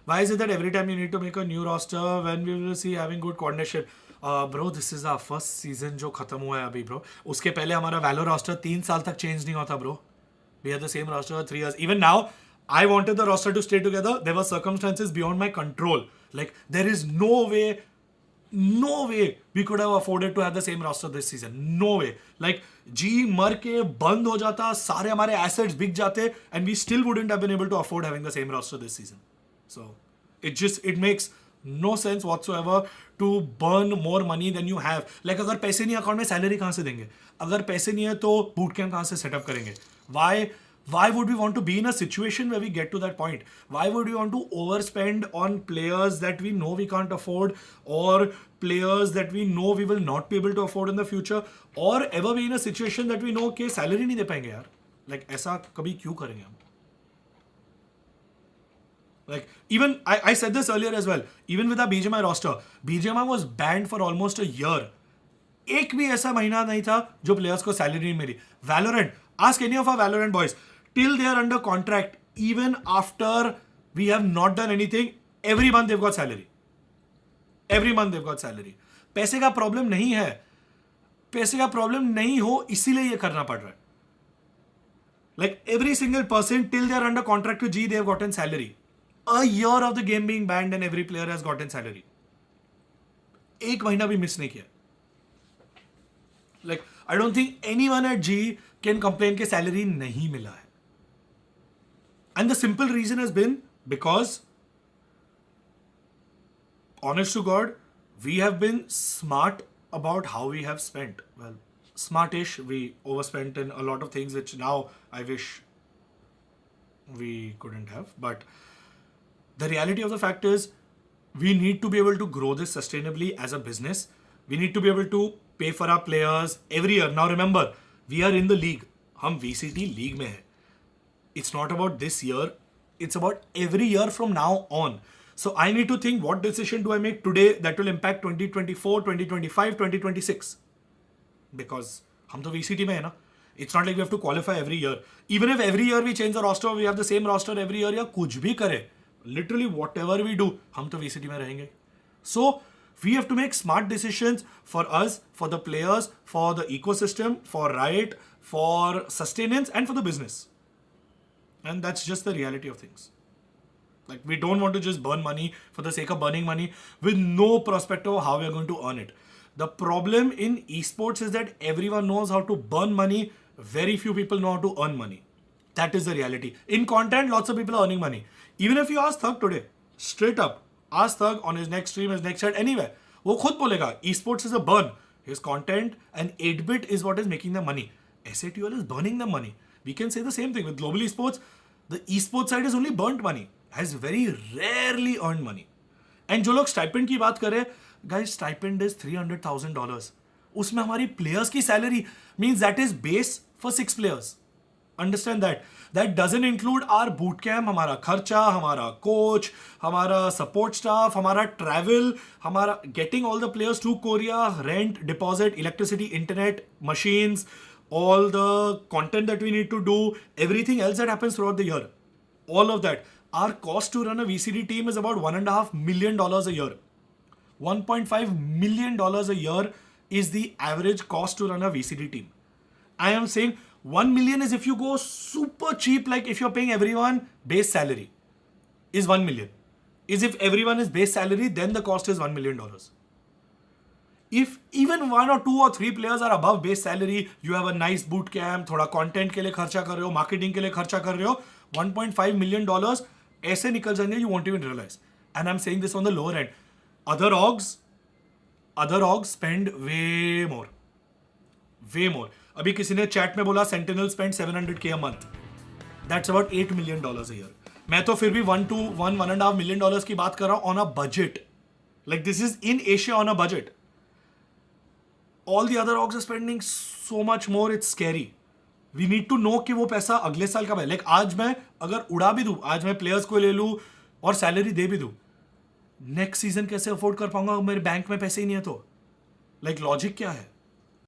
Why is it that every time you need to make a new roster when we will see having good coordination? Bro, this is our first season जो खत्म हुआ है अभी bro. उसके पहले हमारा Valor roster 3 साल तक change नहीं होता bro. We had the same roster for 3 years. Even now, I wanted the roster to stay together. There were circumstances beyond my control. Like there is no way we could have afforded to have the same roster this season. No way. Like G मर के बंद हो जाता, सारे हमारे assets बिक जाते, and we still wouldn't have been able to afford having the same roster this season. So it makes no sense whatsoever to burn more money than you have. Like अगर पैसे नहीं अकाउंट में salary कहाँ से देंगे? अगर पैसे नहीं है तो बूट कैंप कहाँ से सेटअप करेंगे? Why would we want to be in a situation where we get to that point? Why would we want to overspend on players that we know we can't afford, or players that we know we will not be able to afford in the future, or ever be in a situation that we know कि salary नहीं दे पाएंगे यार? Like ऐसा कभी क्यों करेंगे हम? Like even I said this earlier as well. Even with our BGMI roster, BGMI was banned for almost a year. एक भी ऐसा महीना नहीं था जो players को salary नहीं मिली. Valorant, ask any of our Valorant boys. Till they are under contract, even after we have not done anything, every month they've got salary. Every month they've got salary. पैसे का problem नहीं है. पैसे का problem नहीं हो इसीलिए ये करना पड़ रहा है. Like every single person till they are under contract to G, they have gotten salary. A year of the game being banned and every player has gotten salary. एक महीना भी मिस नहीं किया. Like I don't think anyone at G can complain कि salary नहीं मिला है. And the simple reason has been because, honest to God, we have been smart about how we have spent. Well, smartish. We overspent in a lot of things which now I wish we couldn't have. But the reality of the fact is we need to be able to grow this sustainably as a business. We need to be able to pay for our players every year. Now remember, we are in the league. हम VCT league में हैं. It's not about this year. It's about every year from now on. So I need to think what decision do I make today that will impact 2024, 2025, 2026. Because हम तो VCT में है ना. It's not like we have to qualify every year. Even if every year we change the roster, we have the same roster every year या कुछ भी करें. Literally whatever we do, हम तो VCT में रहेंगे. So we have to make smart decisions for us, for the players, for the ecosystem, for Riot, for sustenance, and for the business. And that's just the reality of things. Like we don't want to just burn money for the sake of burning money with no prospect of how we are going to earn it. The problem in esports is that everyone knows how to burn money. Very few people know how to earn money. That is the reality. In content, lots of people are earning money. Even if you ask Thug today, straight up, ask Thug on his next stream, his next chat, anywhere, वो खुद बोलेगा, esports is a burn. His content and 8-bit is what is making the money. SATL is burning the money. We can say the same thing with global esports. The esports side has only burnt money, has very rarely earned money. And जो लोग stipend की बात करें, guys, stipend is $300,000. उसमें हमारी players की salary means that is base for 6 players. Understand that. That doesn't include our boot camp, हमारा खर्चा, हमारा coach, हमारा support staff, हमारा travel, हमारा getting all the players to Korea, rent, deposit, electricity, internet, machines, all the content that we need to do, everything else that happens throughout the year. All of that. Our cost to run a VCD team is about $1.5 million a year. $1.5 million a year is the average cost to run a VCD team. I am saying 1 million is if you go super cheap, like if you're paying everyone base salary is 1 million. Is if everyone is base salary, then the cost is $1 million. If even 1 or 2 or 3 players are above base salary, you have a nice boot camp, थोड़ा content के लिए खर्चा कर रहे हो, marketing के लिए खर्चा कर रहे हो, $1.5 million ऐसे निकल जाएंगे, you won't even realize. And I'm saying this on the lower end. Other orgs spend way more. Way more. अभी किसी ने chat में बोला Sentinel spend 700K a month. That's about $8 million a year. मैं तो फिर भी $1.5 million की बात कर रहा हूँ on a budget. Like this is in Asia on a budget. All the other orgs are spending so much more, it's scary. We need to know कि वो पैसा अगले साल कब है. Like आज मैं अगर उड़ा भी दूँ, आज मैं players को ले लूँ और salary दे भी दूँ, next season कैसे afford कर पाऊंगा मेरे बैंक में पैसे ही नहीं है तो? Like logic क्या है?